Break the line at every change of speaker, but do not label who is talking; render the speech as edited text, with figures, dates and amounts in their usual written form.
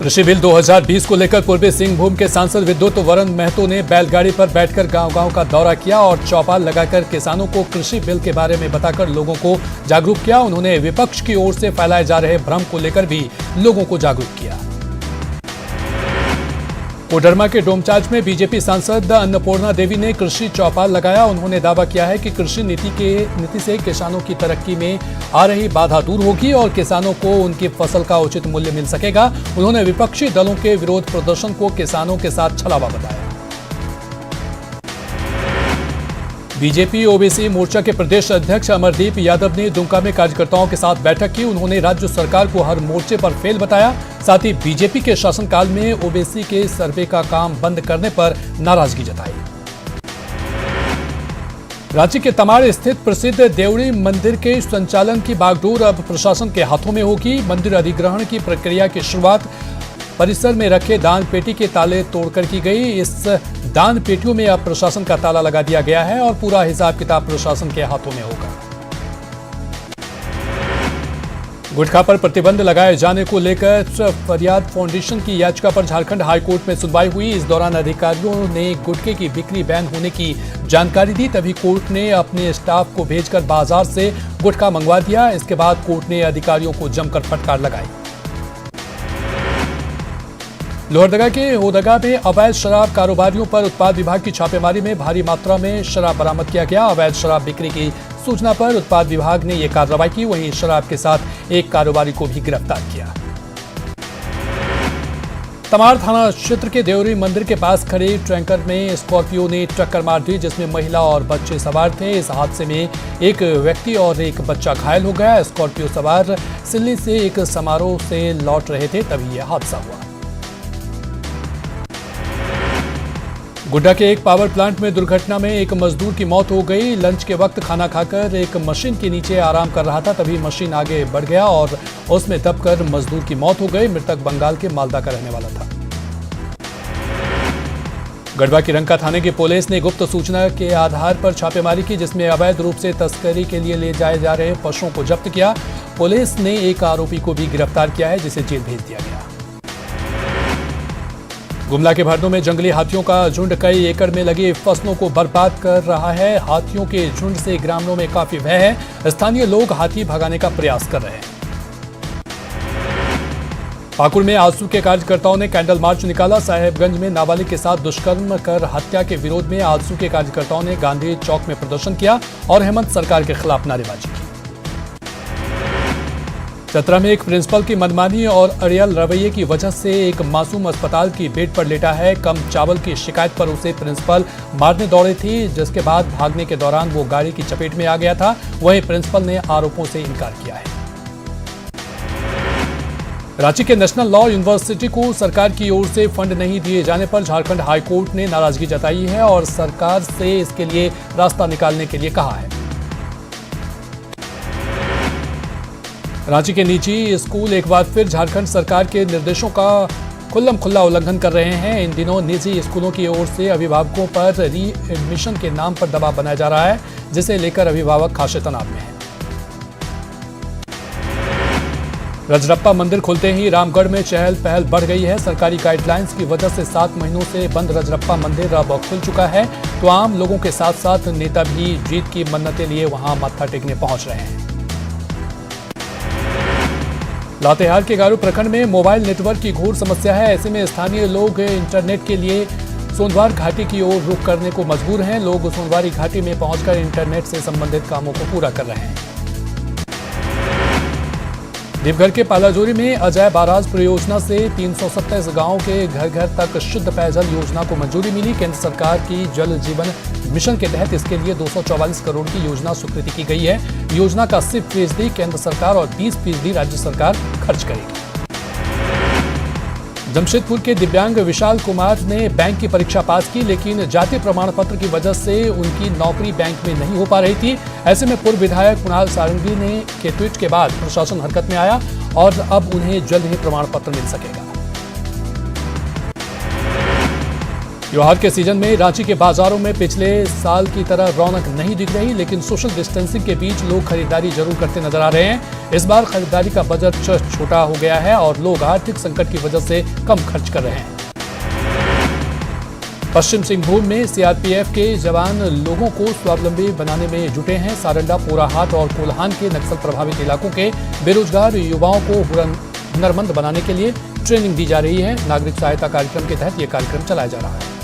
कृषि बिल 2020 को लेकर पूर्वी सिंहभूम के सांसद विद्युत वरण महतो ने बैलगाड़ी पर बैठकर गांव-गांव का दौरा किया और चौपाल लगाकर किसानों को कृषि बिल के बारे में बताकर लोगों को जागरूक किया। उन्होंने विपक्ष की ओर से फैलाए जा रहे भ्रम को लेकर भी लोगों को जागरूक किया। कोडरमा के डोमचांच में बीजेपी सांसद अन्नपूर्णा देवी ने कृषि चौपाल लगाया। उन्होंने दावा किया है कि कृषि नीति से किसानों की तरक्की में आ रही बाधा दूर होगी और किसानों को उनकी फसल का उचित मूल्य मिल सकेगा। उन्होंने विपक्षी दलों के विरोध प्रदर्शन को किसानों के साथ छलावा बताया। बीजेपी ओबीसी मोर्चा के प्रदेश अध्यक्ष अमरदीप यादव ने दुमका में कार्यकर्ताओं के साथ बैठक की। उन्होंने राज्य सरकार को हर मोर्चे पर फेल बताया। साथ ही बीजेपी के शासनकाल में ओबीसी के सर्वे का काम बंद करने पर नाराजगी जताई। रांची के तमाड़ स्थित प्रसिद्ध देवड़ी मंदिर के संचालन की बागडोर अब प्रशासन के हाथों में होगी। मंदिर अधिग्रहण की प्रक्रिया की शुरुआत परिसर में रखे दान पेटी के ताले तोड़कर की गई। इस दान पेटियों में अब प्रशासन का ताला लगा दिया गया है और पूरा हिसाब किताब प्रशासन के हाथों में होगा। गुटखा पर प्रतिबंध लगाए जाने को लेकर फरियाद फाउंडेशन की याचिका पर झारखंड हाईकोर्ट में सुनवाई हुई। इस दौरान अधिकारियों ने गुटखे की बिक्री बैन होने की जानकारी दी। तभी कोर्ट ने अपने स्टाफ को भेजकर बाजार से गुटखा मंगवा दिया। इसके बाद कोर्ट ने अधिकारियों को जमकर फटकार लगाई। लोहरदगा के होदगा में अवैध शराब कारोबारियों पर उत्पाद विभाग की छापेमारी में भारी मात्रा में शराब बरामद किया गया। अवैध शराब बिक्री की सूचना पर उत्पाद विभाग ने यह कार्रवाई की। वहीं शराब के साथ एक कारोबारी को भी गिरफ्तार किया। तमाड़ थाना क्षेत्र के देवरी मंदिर के पास खड़े टैंकर में स्कॉर्पियो ने टक्कर मार दी, जिसमें महिला और बच्चे सवार थे। इस हादसे में एक व्यक्ति और एक बच्चा घायल हो गया। स्कॉर्पियो सवार सिल्ली से एक समारोह से लौट रहे थे, तभी यह हादसा हुआ। गोड्डा के एक पावर प्लांट में दुर्घटना में एक मजदूर की मौत हो गई। लंच के वक्त खाना खाकर एक मशीन के नीचे आराम कर रहा था, तभी मशीन आगे बढ़ गया और उसमें दबकर मजदूर की मौत हो गई। मृतक बंगाल के मालदा का रहने वाला था। गढ़वा की रंका थाने की पुलिस ने गुप्त सूचना के आधार पर छापेमारी की, जिसमें अवैध रूप से तस्करी के लिए ले जाए जा रहे पशुओं को जब्त किया। पुलिस ने एक आरोपी को भी गिरफ्तार किया है, जिसे जेल भेज दिया गया। गुमला के भरनों में जंगली हाथियों का झुंड कई एकड़ में लगी फसलों को बर्बाद कर रहा है। हाथियों के झुंड से ग्रामीणों में काफी भय है। स्थानीय लोग हाथी भगाने का प्रयास कर रहे हैं। पाकुड़ में आजसू के कार्यकर्ताओं ने कैंडल मार्च निकाला। साहेबगंज में नाबालिग के साथ दुष्कर्म कर हत्या के विरोध में आजसू के कार्यकर्ताओं ने गांधी चौक में प्रदर्शन किया और हेमंत सरकार के खिलाफ नारेबाजी की। चतरा में एक प्रिंसिपल की मनमानी और अड़ियल रवैये की वजह से एक मासूम अस्पताल की बेड पर लेटा है। कम चावल की शिकायत पर उसे प्रिंसिपल मारने दौड़ी थी, जिसके बाद भागने के दौरान वो गाड़ी की चपेट में आ गया था। वहीं प्रिंसिपल ने आरोपों से इनकार किया है। रांची के नेशनल लॉ यूनिवर्सिटी को सरकार की ओर से फंड नहीं दिए जाने पर झारखंड हाईकोर्ट ने नाराजगी जताई है और सरकार से इसके लिए रास्ता निकालने के लिए कहा है। रांची के निजी स्कूल एक बार फिर झारखंड सरकार के निर्देशों का खुल्लम-खुल्ला उल्लंघन कर रहे हैं। इन दिनों निजी स्कूलों की ओर से अभिभावकों पर री एडमिशन के नाम पर दबाव बनाया जा रहा है, जिसे लेकर अभिभावक खासे तनाव में हैं। रजरप्पा मंदिर खुलते ही रामगढ़ में चहल पहल बढ़ गई है। सरकारी गाइडलाइंस की वजह से 7 महीनों से बंद रजरप्पा मंदिर अब खुल चुका है, तो आम लोगों के साथ साथ नेता भी जीत की मन्नतें लिए वहां मत्था टेकने पहुंच रहे हैं। लातेहार के गारू प्रखंड में मोबाइल नेटवर्क की घोर समस्या है। ऐसे में स्थानीय लोग इंटरनेट के लिए सोनवार घाटी की ओर रुख करने को मजबूर हैं। लोग सोनवारी घाटी में पहुंचकर इंटरनेट से संबंधित कामों को पूरा कर रहे हैं। देवघर के पालाजोरी में अजय बाराज परियोजना से 327 गांवों के घर घर तक शुद्ध पेयजल योजना को मंजूरी मिली। केंद्र सरकार की जल जीवन मिशन के तहत इसके लिए 244 करोड़ की योजना स्वीकृति की गई है। योजना का 80% केंद्र सरकार और 20% राज्य सरकार खर्च करेगी। जमशेदपुर के दिव्यांग विशाल कुमार ने बैंक की परीक्षा पास की, लेकिन जाति प्रमाण पत्र की वजह से उनकी नौकरी बैंक में नहीं हो पा रही थी। ऐसे में पूर्व विधायक कुणाल सारंगी ने के ट्वीट के बाद प्रशासन हरकत में आया और अब उन्हें जल्द ही प्रमाण पत्र मिल सकेगा। त्योहार के सीजन में रांची के बाजारों में पिछले साल की तरह रौनक नहीं दिख रही, लेकिन सोशल डिस्टेंसिंग के बीच लोग खरीदारी जरूर करते नजर आ रहे हैं। इस बार खरीदारी का बजट छोटा हो गया है और लोग आर्थिक संकट की वजह से कम खर्च कर रहे हैं। पश्चिम सिंहभूम में सीआरपीएफ के जवान लोगों को स्वावलंबी बनाने में जुटे हैं। सारंडा, पोराहाट और कोल्हान के नक्सल प्रभावित इलाकों के बेरोजगार युवाओं को हुनरमंद बनाने के लिए ट्रेनिंग दी जा रही है। नागरिक सहायता कार्यक्रम के तहत यह कार्यक्रम चलाया जा रहा है।